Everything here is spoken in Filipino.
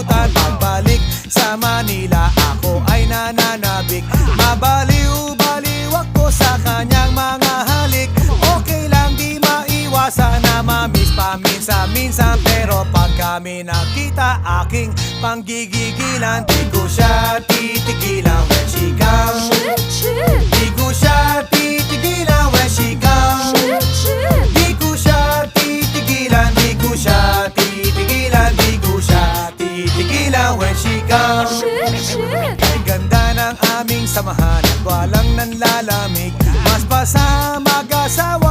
nakalimutan. Pagbalik sa Manila, ako ay nananabik. Mabaliw-baliw ako sa kanyang mga halik. Okay lang, di maiwasan na mamiss paminsan-minsan. Pero pag kami nakita, aking panggigigilan. Di ko siya titigilan when she comes. Di ko siya titigilan when she comes. Di ko siya titigilan, di ko siya titigilan, di ko siya titigilan when she comes. Kay ganda ng aming samahan at walang nanlalamig. Mas pa sa mag-asawa